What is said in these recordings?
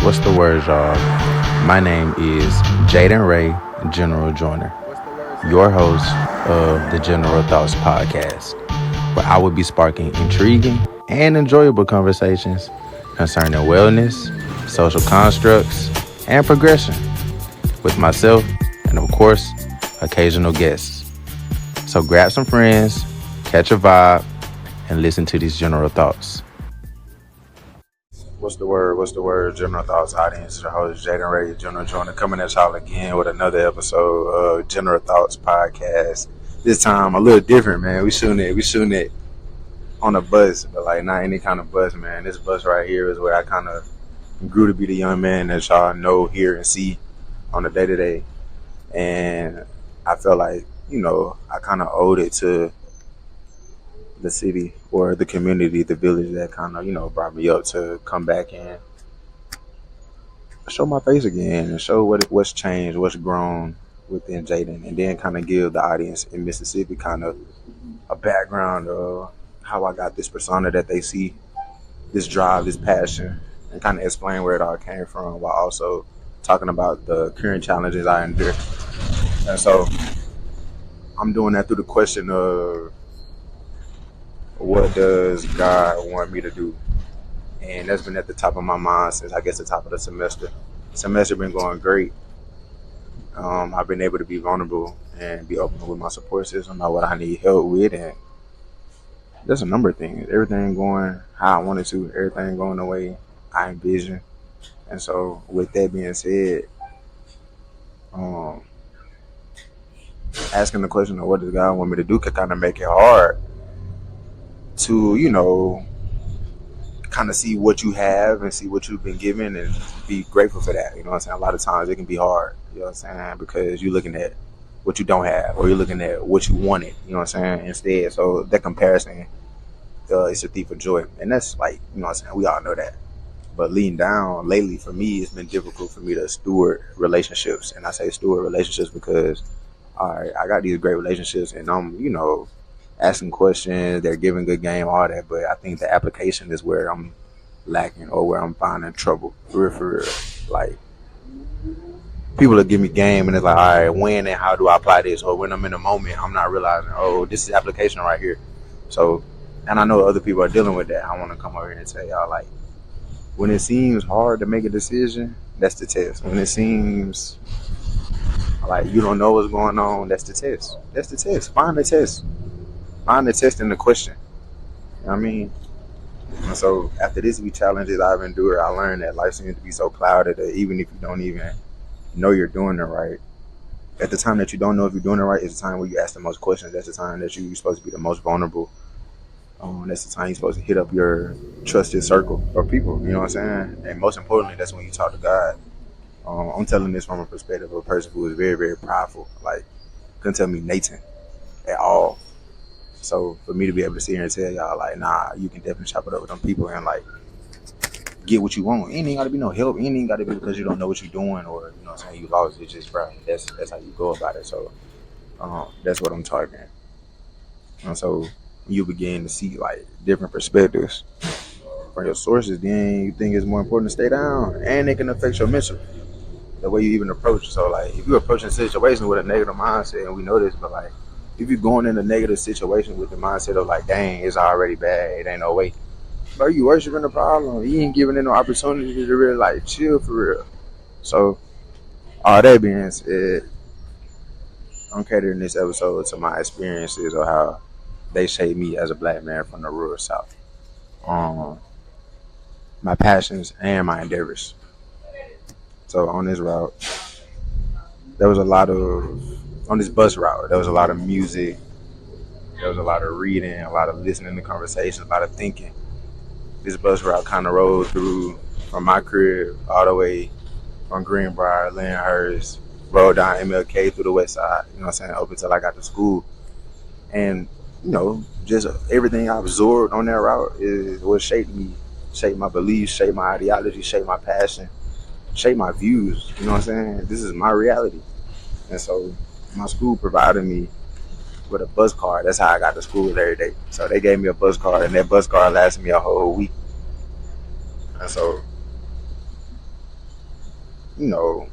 What's the word, y'all? My name is Jaden Ray, General Joiner, your host of the General Thoughts Podcast, where I will be sparking intriguing and enjoyable conversations concerning wellness, social constructs, and progression with myself and, of course, occasional guests. So grab some friends, catch a vibe, and listen to these general thoughts. What's the word? What's the word? General Thoughts audience. Your host Jaden Ray, General Joiner, coming at y'all again with another episode of General Thoughts Podcast. This time a little different, man. We shooting it on a bus, but like not any kind of bus, man. This bus right here is where I kind of grew to be the young man that y'all know, hear, and see on a day to day. And I felt like, I kind of owed it to the city or the community, the village that kind of, brought me up to come back and show my face again and show what's changed, what's grown within Jaden, and then kind of give the audience in Mississippi kind of a background of how I got this persona that they see, this drive, this passion, and kind of explain where it all came from while also talking about the current challenges I endure. And so I'm doing that through the question of what does God want me to do? And that's been at the top of my mind since I guess the top of the semester. The semester been going great. I've been able to be vulnerable and be open with my support system about what I need help with, and there's a number of things. Everything going how I wanted to, everything going the way I envision. And so with that being said, asking the question of what does God want me to do could kind of make it hard to, kind of see what you have and see what you've been given and be grateful for that. You know what I'm saying? A lot of times it can be hard, you know what I'm saying? Because you're looking at what you don't have or you're looking at what you wanted, you know what I'm saying? Instead, so that comparison, it's a thief of joy. And that's like, you know what I'm saying? We all know that. But leading down lately for me, it's been difficult for me to steward relationships. And I say steward relationships because, all right, I got these great relationships and I'm, asking questions, they're giving good game, all that. But I think the application is where I'm lacking or where I'm finding trouble. For real. Like, people will give me game and it's like, all right, when and how do I apply this? Or when I'm in a moment, I'm not realizing, oh, this is application right here. So, and I know other people are dealing with that. I want to come over here and tell y'all, like, when it seems hard to make a decision, that's the test. When it seems like you don't know what's going on, that's the test. That's the test. Find the test. Find the test in the question. You know what I mean? And so after these challenges I've endured, I learned that life seems to be so clouded that even if you don't even know you're doing it right, at the time that you don't know if you're doing it right is the time where you ask the most questions. That's the time that you're supposed to be the most vulnerable. That's the time you're supposed to hit up your trusted circle of people. You know what I'm saying? And most importantly, that's when you talk to God. I'm telling this from a perspective of a person who is very, very prideful. Like, couldn't tell me Nathan at all. So for me to be able to sit here and tell y'all, like, nah, you can definitely chop it up with them people and, like, get what you want. It ain't got to be no help. It ain't got to be because you don't know what you're doing or, you know what I'm saying, you lost. It's just, bro, that's how you go about it. So that's what I'm targeting. And so you begin to see, like, different perspectives from your sources, then you think it's more important to stay down. And it can affect your mental, the way you even approach. So, like, if you're approaching a situation with a negative mindset, and we know this, but, like, if you're going in a negative situation with the mindset of, like, dang, it's already bad, it ain't no way, bro, you worshiping the problem. You ain't giving it no opportunity to really, like, chill for real. So, all that being said, I'm catering this episode to my experiences of how they shaped me as a black man from the rural South. My passions and my endeavors. So on this route, there was a lot of, on this bus route, there was a lot of music, there was a lot of reading, a lot of listening to conversations, a lot of thinking. This bus route kind of rolled through from my crib all the way from Greenbrier, Lyndhurst, rolled down MLK through the west side, you know what I'm saying, up until I got to school. And, just everything I absorbed on that route is what shaped me, shaped my beliefs, shaped my ideology, shaped my passion, shaped my views, you know what I'm saying? This is my reality. And so my school provided me with a bus card. That's how I got to school every day. So they gave me a bus card, and that bus card lasted me a whole week. And so you know,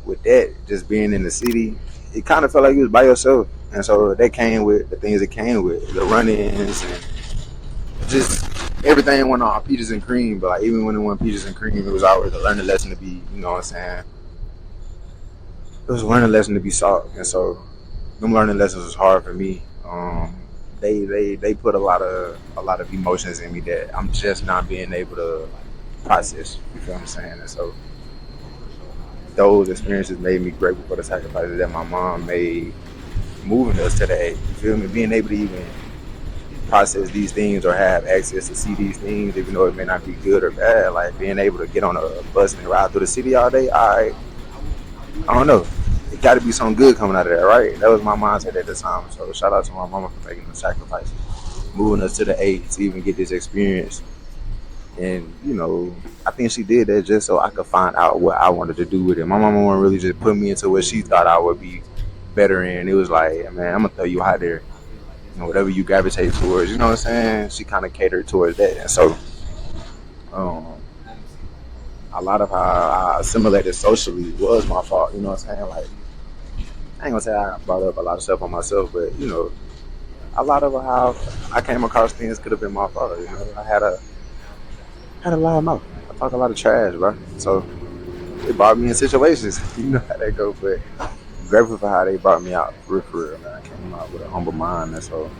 with that, just being in the city, it kind of felt like you was by yourself. And so that came with the things it came with, the run-ins and just everything went on peaches and cream. But like even when it went peaches and cream, it was always a learning lesson to be, you know what I'm saying? It was a learning lesson to be sought. And so them learning lessons was hard for me. They put a lot of emotions in me that I'm just not being able to process. You feel what I'm saying? And so those experiences made me grateful for the sacrifices that my mom made moving us today. You feel me? Being able to even process these things or have access to see these things, even though it may not be good or bad. Like being able to get on a bus and ride through the city all day. I don't know. It got to be something good coming out of that, right? That was my mindset at the time. So shout out to my mama for making the sacrifices, moving us to the A to even get this experience. And you know, I think she did that just so I could find out what I wanted to do with it. My mama wasn't really just put me into what she thought I would be better in. It was like, man, I'm gonna throw you out there. You know, whatever you gravitate towards, you know what I'm saying? She kind of catered towards that. And so, um, a lot of how I assimilated socially was my fault. You know what I'm saying? Like, I ain't gonna say I brought up a lot of stuff on myself, but you know, a lot of how I came across things could have been my fault. You know, I had a loud mouth. I talk a lot of trash, bro. So it brought me in situations. You know how that go, but I'm grateful for how they brought me out for real, man. I came out with a humble mind, and so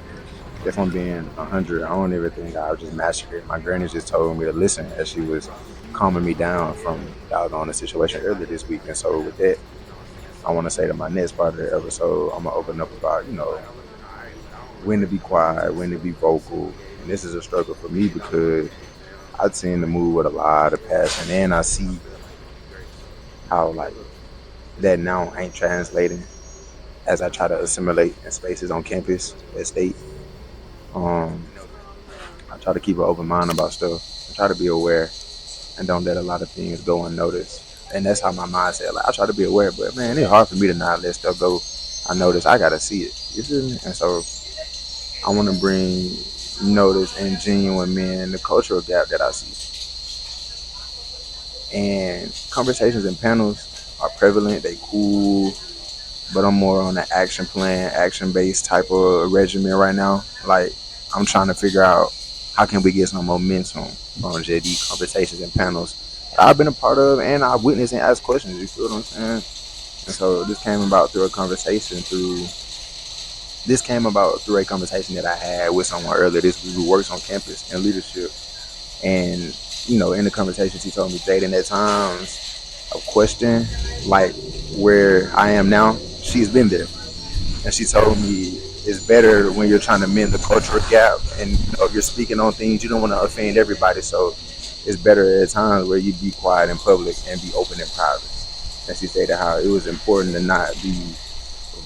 if I'm being 100, I don't even think I was just massacred. My granny just told me to listen as she was calming me down from I was on a situation earlier this week, and so with that, I want to say to my next part of the episode, I'm gonna open up about when to be quiet, when to be vocal, and this is a struggle for me because I tend to move with a lot of passion, and I see how like that now ain't translating as I try to assimilate in spaces on campus, at state. Um, I try to keep an open mind about stuff. I try to be aware and don't let a lot of things go unnoticed. And that's how my mindset. Like I try to be aware, but man, it's hard for me to not let stuff go. I notice I gotta see it. You feel me? And so I want to bring notice and genuine men the cultural gap that I see. And conversations and panels are prevalent. They cool, but I'm more on the action plan, action based type of regimen right now. Like I'm trying to figure out how can we get some momentum from JD conversations and panels that I've been a part of and I witnessed and asked questions. You feel what I'm saying? And so this came about through a conversation that I had with someone earlier this week who works on campus in leadership. And you know, in the conversation, she told me, Jaden, at times of question, like where I am now, she's been there. And she told me it's better when you're trying to mend the cultural gap and if you're speaking on things, you don't want to offend everybody. So it's better at times where you be quiet in public and be open in private. And she stated how it was important to not be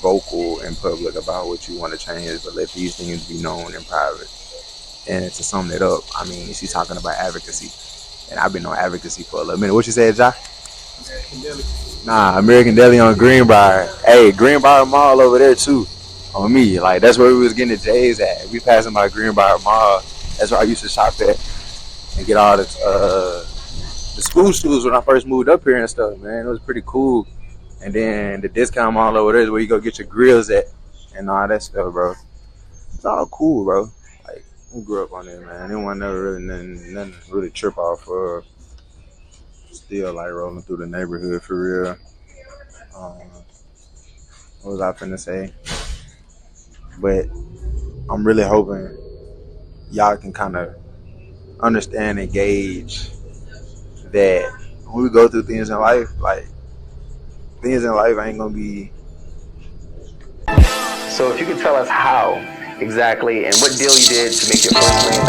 vocal in public about what you want to change, but let these things be known in private. And to sum it up, I mean, she's talking about advocacy. And I've been on advocacy for a little minute. What you said, Josh? American Deli. Nah, American Deli on Greenbrier. Hey, Greenbrier Mall over there too. On me, like that's where we was getting the J's at. We passing by Greenbrier Mall. That's where I used to shop at and get all the school shoes when I first moved up here and stuff. Man, it was pretty cool. And then the discount mall over there is where you go get your grills at and all that stuff, bro. It's all cool, bro. Like we grew up on it, man. It wasn't never really nothing really trip off for. Still like rolling through the neighborhood for real. Um, what was I finna say? But I'm really hoping y'all can kind of understand and gauge that when we go through things in life, like things in life ain't gonna be. So if you could tell us how exactly and what deal you did to make your $1 million.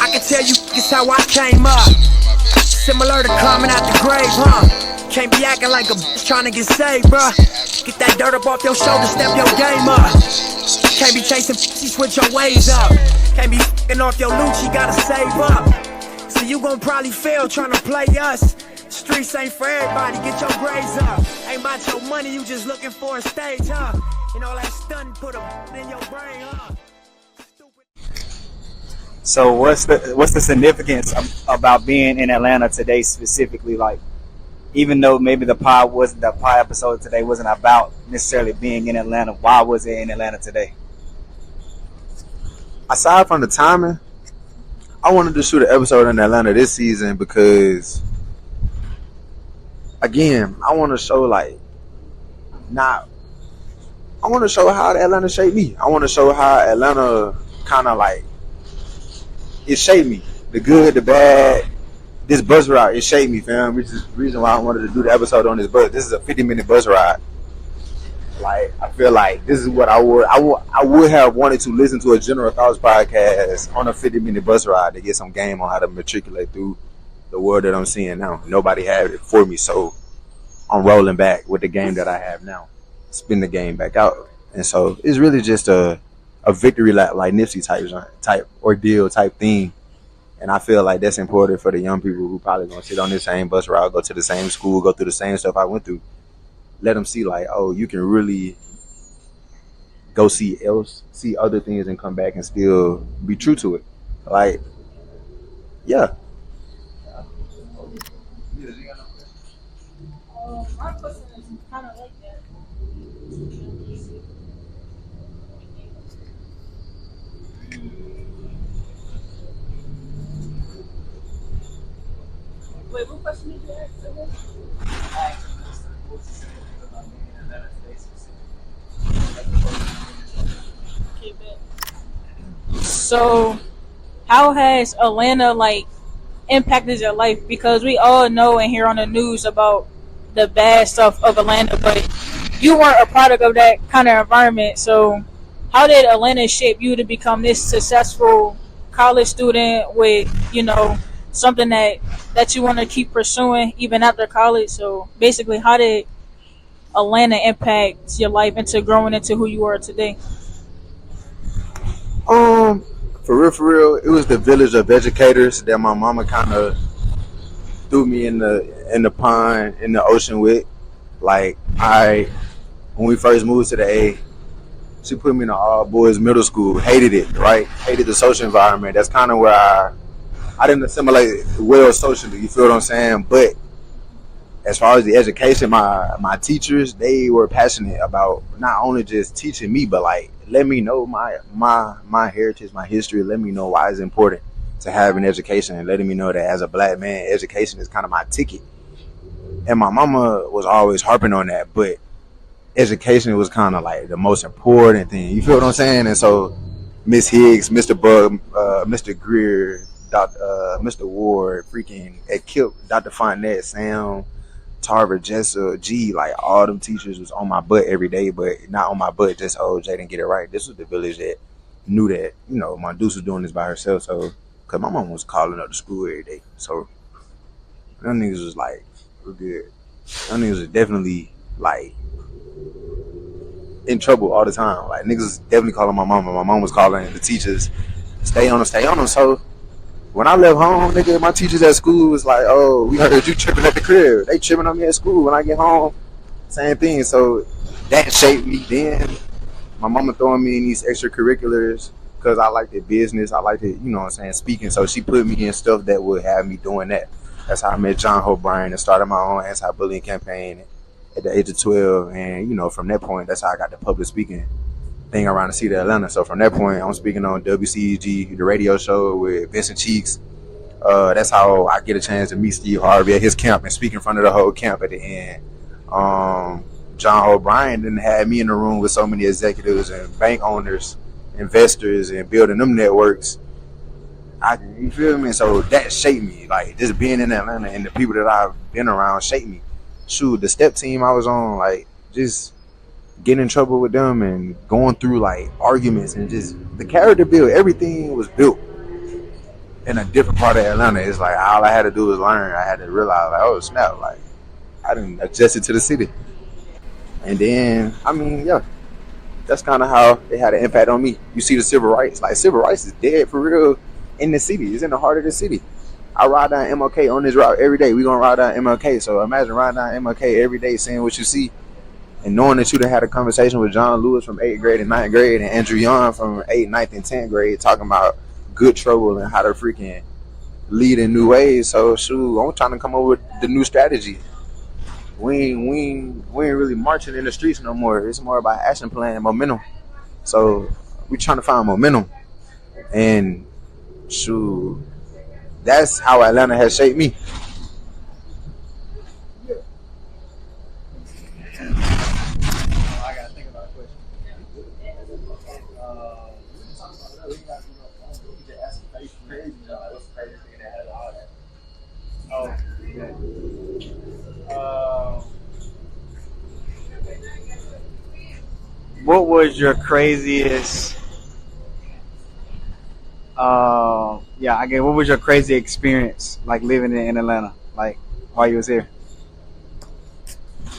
I can tell you it's how I came up. Similar to climbing out the grave, huh? Can't be acting like a bitch trying to get saved, bruh. Get that dirt up off your shoulder, step your game up. Can't be chasing pussy, switch your ways up. Can't be f***ing off your loot, you gotta save up. So you gon' probably fail trying to play us. Streets ain't for everybody, get your grades up. Ain't about your money, you just looking for a stage, huh? You know that stunt put a in your brain, huh? So what's the significance about being in Atlanta today specifically? Like, even though maybe the pod episode today wasn't about necessarily being in Atlanta, why was it in Atlanta today? Aside from the timing, I wanted to shoot an episode in Atlanta this season because, again, I want to show I want to show how Atlanta shaped me. I want to show how Atlanta kind of it shaped me. The good, the bad. This bus ride, it shaped me, fam. Which is the reason why I wanted to do the episode on this bus. This is a 50-minute bus ride. I feel like this is what I would have wanted to listen to a General Thoughts podcast on a 50-minute bus ride to get some game on how to matriculate through the world that I'm seeing now. Nobody had it for me, so I'm rolling back with the game that I have now. Spin the game back out. And so it's really just a victory lap, like Nipsey type ordeal type thing. And I feel like that's important for the young people who probably gonna sit on this same bus route, go to the same school, go through the same stuff I went through. Let them see oh, you can really go see other things and come back and still be true to it. Yeah. My question is kind of like that. Wait, what question did you ask again? Okay, bet. So, how has Atlanta impacted your life? Because we all know and hear on the news about the bad stuff of Atlanta, but you weren't a product of that kind of environment. So, how did Atlanta shape you to become this successful college student with something that you want to keep pursuing even after college? So basically, how did Atlanta impact your life into growing into who you are today? For real, it was the village of educators that my mama kind of threw me in the pond, in the ocean with. When we first moved to the A, she put me in an all boys middle school. Hated it, right? Hated the social environment. That's kind of where I didn't assimilate well socially, you feel what I'm saying? But as far as the education, my teachers, they were passionate about not only just teaching me, but let me know my heritage, my history, let me know why it's important to have an education, and letting me know that as a black man, education is kind of my ticket. And my mama was always harping on that, but education was kind of the most important thing, you feel what I'm saying? And so Miss Higgs, Mr. Bug, Mr. Greer, Mr. Ward, freaking at KIP, Dr. Fontenette, Sam, Tarver, Jessa, G, all them teachers was on my butt every day, but not on my butt just, Jay didn't get it right. This was the village that knew that, my deuce was doing this by herself, so, because my mom was calling up to school every day, so them niggas was we're good. Them niggas was definitely, in trouble all the time. Niggas was definitely calling my mom, and my mom was calling the teachers, stay on them, so when I left home, nigga, my teachers at school was oh, we heard you tripping at the crib. They tripping on me at school. When I get home, same thing. So that shaped me. Then my mama throwing me in these extracurriculars because I liked the business. I liked it, speaking. So she put me in stuff that would have me doing that. That's how I met John O'Brien and started my own anti-bullying campaign at the age of 12. And, from that point, that's how I got the public speaking thing around the city of Atlanta. So from that point, I'm speaking on WCEG, the radio show with Vincent Cheeks. That's how I get a chance to meet Steve Harvey at his camp and speak in front of the whole camp at the end. John O'Brien didn't have me in the room with so many executives and bank owners, investors, and building them networks. You feel me? So that shaped me. Just being in Atlanta and the people that I've been around shaped me. Shoot, the step team I was on, just getting in trouble with them and going through arguments and just the character build, everything was built in a different part of Atlanta. It's all I had to do was learn. I had to realize oh snap, I didn't adjust it to the city. And then that's kind of how they had an impact on me. You see the civil rights, civil rights is dead for real in the city. It's in the heart of the city. I ride down MLK on this route every day. We gonna ride down MLK. So imagine riding down MLK every day, seeing what you see. And knowing that you done had a conversation with John Lewis from 8th grade and 9th grade and Andrew Young from 8th, 9th, and 10th grade talking about good trouble and how to freaking lead in new ways. So, shoot, I'm trying to come up with the new strategy we ain't really marching in the streets no more. It's more about action plan and momentum. So we trying to find momentum, and shoot, that's how Atlanta has shaped me. I gotta think about a question. Oh, yeah. What was your craziest? What was your crazy experience like living in Atlanta, like while you was here?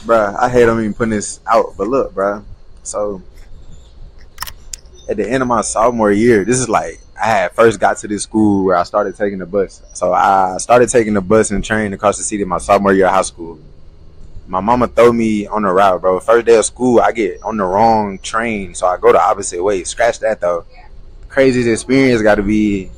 Bruh, I hate I'm even putting this out, but look, bruh. So at the end of my sophomore year, this is like I had first got to this school where I started taking the bus. So I started taking the bus and train across the city my sophomore year of high school. My mama throw me on the route, bro. First day of school, I get on the wrong train, so I go the opposite way. Scratch that though. Craziest experience got to be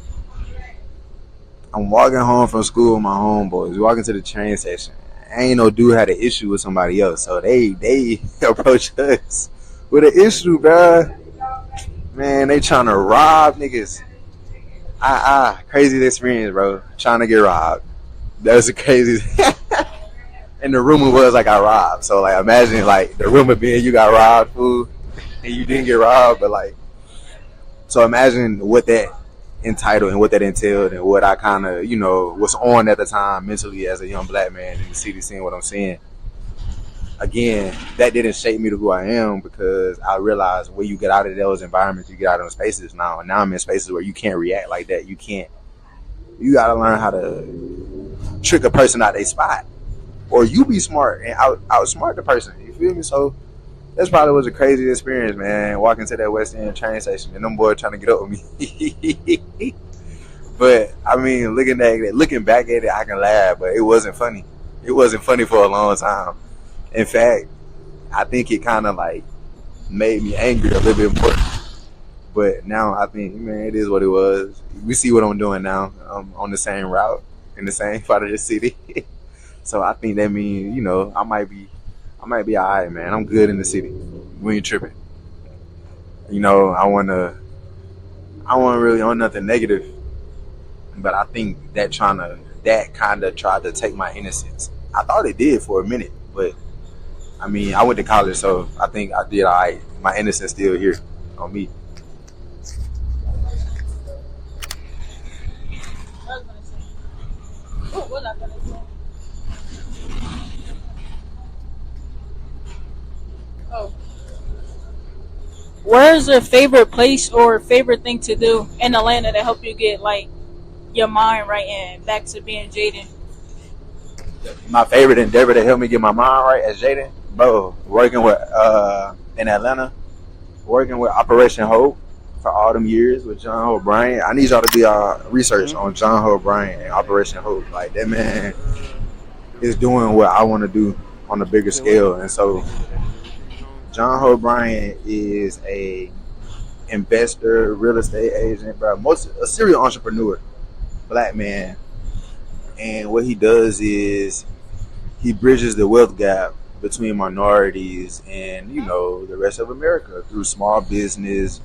I'm walking home from school with my homeboys. We walking to the train station. Ain't no dude had an issue with somebody else, so they approach us with an issue, bruh. Man, they trying to rob niggas. Crazy experience, bro. Trying to get robbed. That was the craziest. And the rumor was like I robbed. So like imagine like the rumor being you got robbed, fool, and you didn't get robbed, but like so imagine what that entitled and what that entailed and what I kind of, was on at the time mentally as a young black man in the city seeing what I'm seeing. Again, that didn't shape me to who I am because I realized when you get out of those environments, you get out of those spaces now. And now I'm in spaces where you can't react like that. You got to learn how to trick a person out their spot. Or you be smart and outsmart the person. You feel me? So that's probably was a crazy experience, man, walking to that West End train station and them boys trying to get up with me. But, I mean, looking back at it, I can laugh, but it wasn't funny. It wasn't funny for a long time. In fact, I think it kind of, like, made me angry a little bit more. But now I think, man, it is what it was. We see what I'm doing now. I'm on the same route in the same part of the city. So I think that means, I might be all right, man. I'm good in the city. We ain't tripping. I want really on nothing negative, but I think that kind of tried to take my innocence. I thought it did for a minute, but I mean, I went to college, so I think I did all right. My innocence still here on me. What was I gonna say? Oh. Where's your favorite place or favorite thing to do in Atlanta to help you get like your mind right and back to being Jaden? My favorite endeavor to help me get my mind right as Jaden, bro, working with in Atlanta, working with Operation Hope for all them years with John Hope Bryant. I need y'all to do our research on John Hope Bryant and Operation Hope. Like that man is doing what I want to do on a bigger scale, and so John Hope Bryant is a investor, real estate agent, bro, a serial entrepreneur, black man. And what he does is he bridges the wealth gap between minorities and, the rest of America through small business,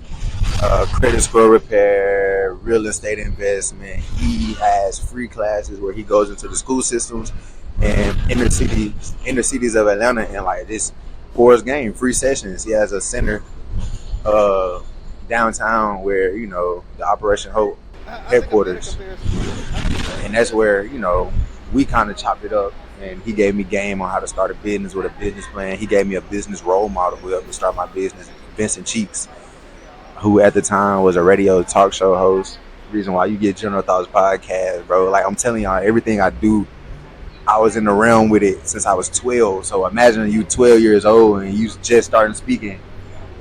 credit score repair, real estate investment. He has free classes where he goes into the school systems and inner cities of Atlanta and like this Forest game, free sessions. He has a center downtown where, the Operation Hope headquarters. And that's where, we kind of chopped it up. And he gave me game on how to start a business with a business plan. He gave me a business role model who helped me start my business, Vincent Cheeks, who at the time was a radio talk show host. Reason why you get General Thoughts podcast, bro. Like I'm telling y'all, everything I do, I was in the realm with it since I was 12. So imagine you 12 years old and you just starting speaking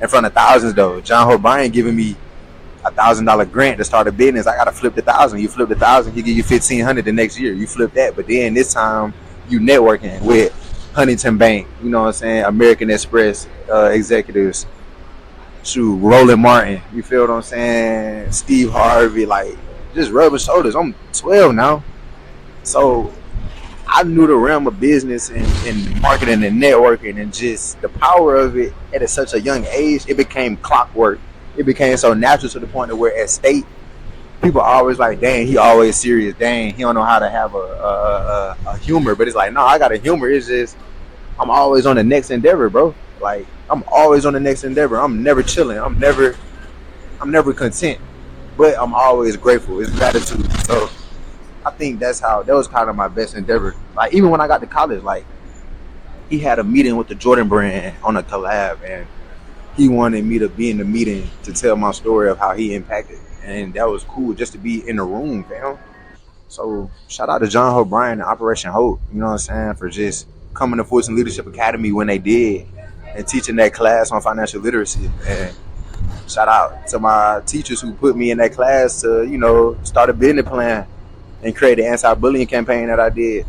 in front of thousands though. John Hope Bryant giving me $1,000 grant to start a business. I gotta flip the 1,000. You flip the 1,000, he give you 1,500 the next year. You flip that, but then this time you networking with Huntington Bank, you know what I'm saying? American Express executives, Roland Martin, you feel what I'm saying? Steve Harvey, like just rubbing shoulders. I'm 12 now, so I knew the realm of business and marketing and networking and just the power of it at such a young age. It became clockwork. It became so natural to the point of where at state, people are always like, dang, he always serious. Dang, he don't know how to have a humor. But it's like, no, I got a humor. It's just, I'm always on the next endeavor, bro. Like, I'm always on the next endeavor. I'm never chilling. I'm never content. But I'm always grateful. It's gratitude. So I think that was kind of my best endeavor. Like, even when I got to college, like, he had a meeting with the Jordan brand on a collab, and he wanted me to be in the meeting to tell my story of how he impacted. And that was cool just to be in the room, fam. So shout out to John Hope Bryan and Operation Hope, you know what I'm saying, for just coming to Fulton Leadership Academy when they did and teaching that class on financial literacy. And shout out to my teachers who put me in that class to, you know, start a business plan and create the anti-bullying campaign that I did.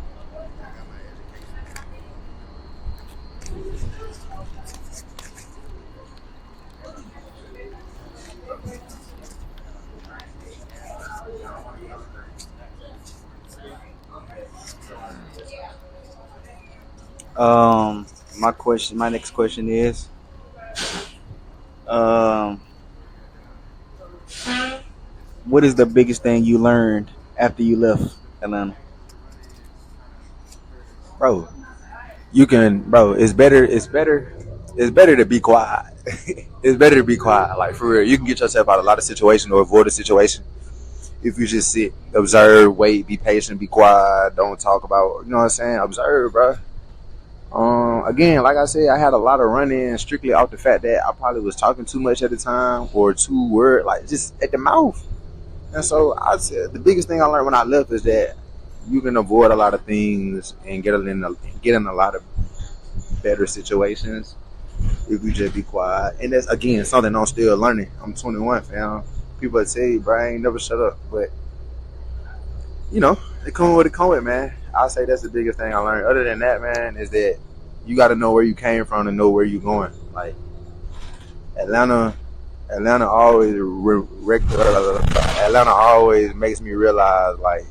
My next question is, what is the biggest thing you learned after you left Atlanta? Bro, it's better to be quiet. It's better to be quiet, like, for real. You can get yourself out of a lot of situations or avoid a situation if you just sit, observe, wait, be patient, be quiet, don't talk about, you know what I'm saying, observe, bro. Again, like I said, I had a lot of run-in strictly off the fact that I probably was talking too much at the time or too word, like, just at the mouth. And so I said the biggest thing I learned when I left is that you can avoid a lot of things and get in a lot of better situations if you just be quiet. And that's, again, something I'm still learning. I'm 21, fam. People tell you, bro, I ain't never shut up. But, you know, it come with it, man. I'll say that's the biggest thing I learned. Other than that, man, is that you got to know where you came from to know where you're going. Like, Atlanta always makes me realize, like,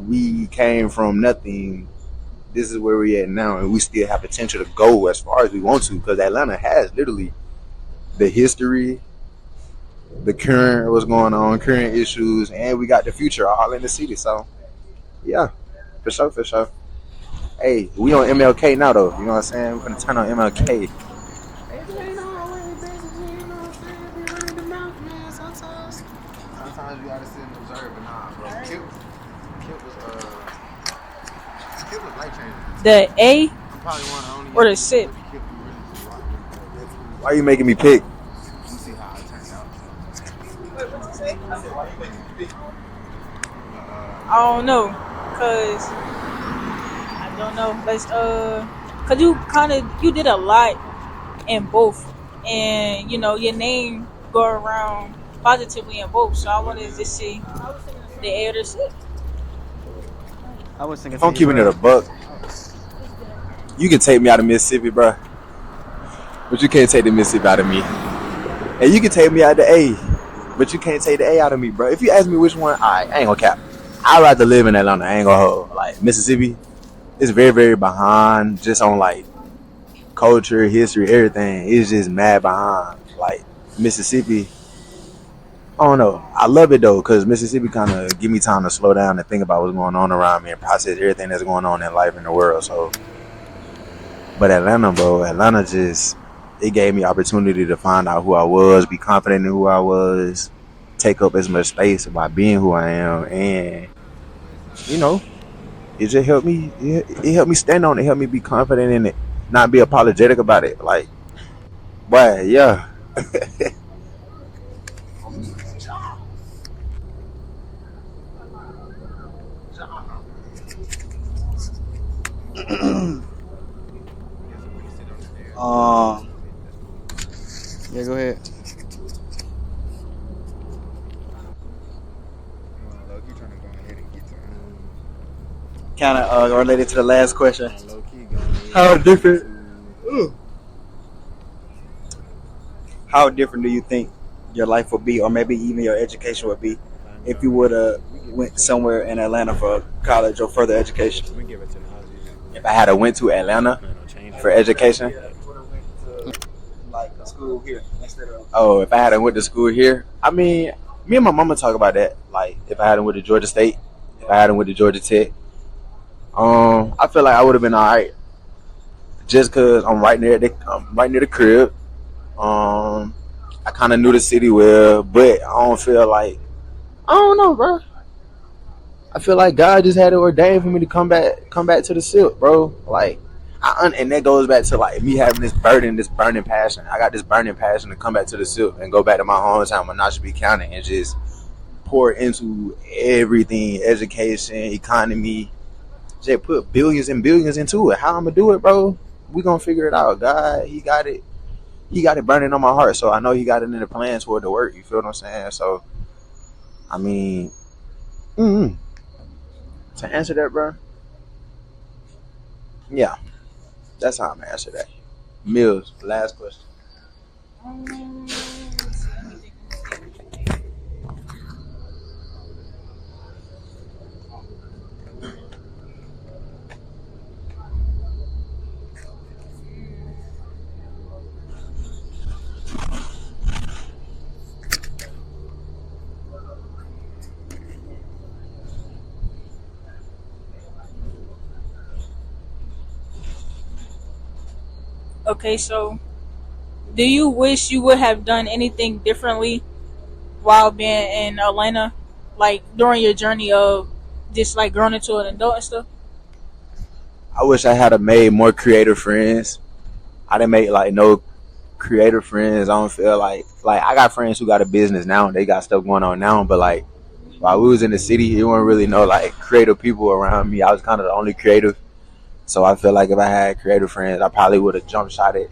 we came from nothing. This is where we at now, and we still have potential to go as far as we want to, because Atlanta has literally the history, the current, what's going on, current issues, and we got the future all in the city. So, yeah, for sure. Hey, we on MLK now, though. You know what I'm saying? We're going to turn on MLK. Sometimes you got to sit and observe, but nah, bro. Kip was life-changing. The A or the sip? Why are you making me pick? I don't know, cause I don't know. Let's cause you did a lot in both, and you know your name go around positively in both. So I wanted to see the A or the sip. I was thinking. If I'm keeping it a buck, you can take me out of Mississippi, bro, but you can't take the Mississippi out of me. And you can take me out of the A, but you can't take the A out of me, bro. If you ask me which one, I ain't gonna cap. I'd rather live in Atlanta. I ain't gonna hold. Like, Mississippi is very, very behind just on, like, culture, history, everything. It's just mad behind. Like, Mississippi, I don't know. I love it, though, because Mississippi kind of give me time to slow down and think about what's going on around me and process everything that's going on in life in the world. So, but Atlanta, bro, just, it gave me opportunity to find out who I was, be confident in who I was, take up as much space by being who I am, and, you know, it just helped me. It helped me stand on it. Helped me be confident in it, not be apologetic about it. Like, boy, yeah. Yeah, go ahead. Kind of related to the last question. How different do you think your life would be, or maybe even your education would be, if you would have went somewhere in Atlanta for college or further education? If I had to went to Atlanta for education, Like a school here instead of. oh, if I had went to school here, I mean, me and my mama talk about that. Like, if I had went to Georgia State, if I had went to Georgia Tech, I feel like I would have been all right. Just cause I'm right near the crib. I kind of knew the city well, but I don't feel like, I don't know, bro. I feel like God just had it ordained for me to come back to the silk, bro. Like, and that goes back to like me having this burning passion. I got this burning passion to come back to the silk and go back to my hometown, Menasha County, and just pour into everything, education, economy. Just put billions and billions into it. How I'm gonna do it, bro? We gonna figure it out. God, He got it. He got it burning on my heart, so I know He got it in the plans for it to work. You feel what I'm saying? So, I mean, to answer that, bro, yeah, that's how I'm gonna answer that. Mills, last question. Okay, so do you wish you would have done anything differently while being in Atlanta, like during your journey of just like growing into an adult and stuff? I wish I had made more creative friends. I didn't make like no creative friends. I don't feel like I got friends who got a business now and they got stuff going on now, but like while we was in the city, you wouldn't really know like creative people around me. I was kind of the only creative. So I feel like if I had creative friends, I probably would have jump shot it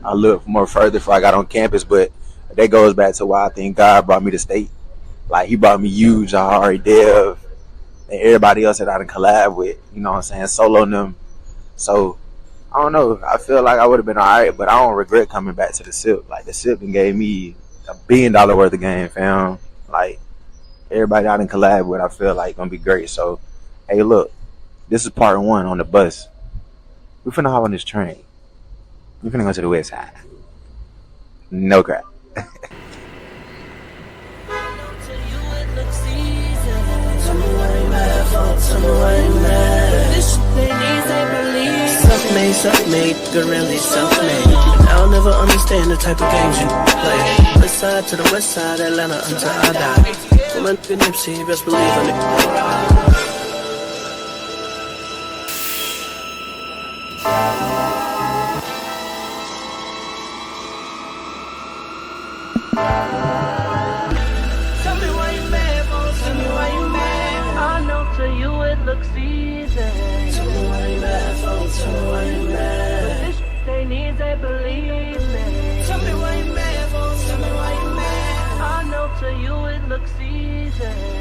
a little more further before I got on campus. But that goes back to why I think God brought me to state. Like He brought me you, Jahari, Dev, and everybody else that I done collab with. You know what I'm saying? Solo them. So I don't know. I feel like I would have been all right, but I don't regret coming back to the SIP. Like the SIP gave me $1 billion worth of game, fam. Like everybody I done collab with, I feel like gonna be great. So hey, look, this is part 1 on the bus. We finna hop on this train. We finna go to the west side. No crap. Self-made, good really self-made. I'll never understand the type of games you play. West side to the west side, Atlanta until I die. Woman, good Nipsey, best believe in it. Tell me why you mad, boss. Tell me why you mad. I know to you it looks easy. Tell me why you mad, folks. Tell me why you mad. This they need, they believe me. Tell me why you mad, folks. Tell me why you mad. I know to you it looks easy.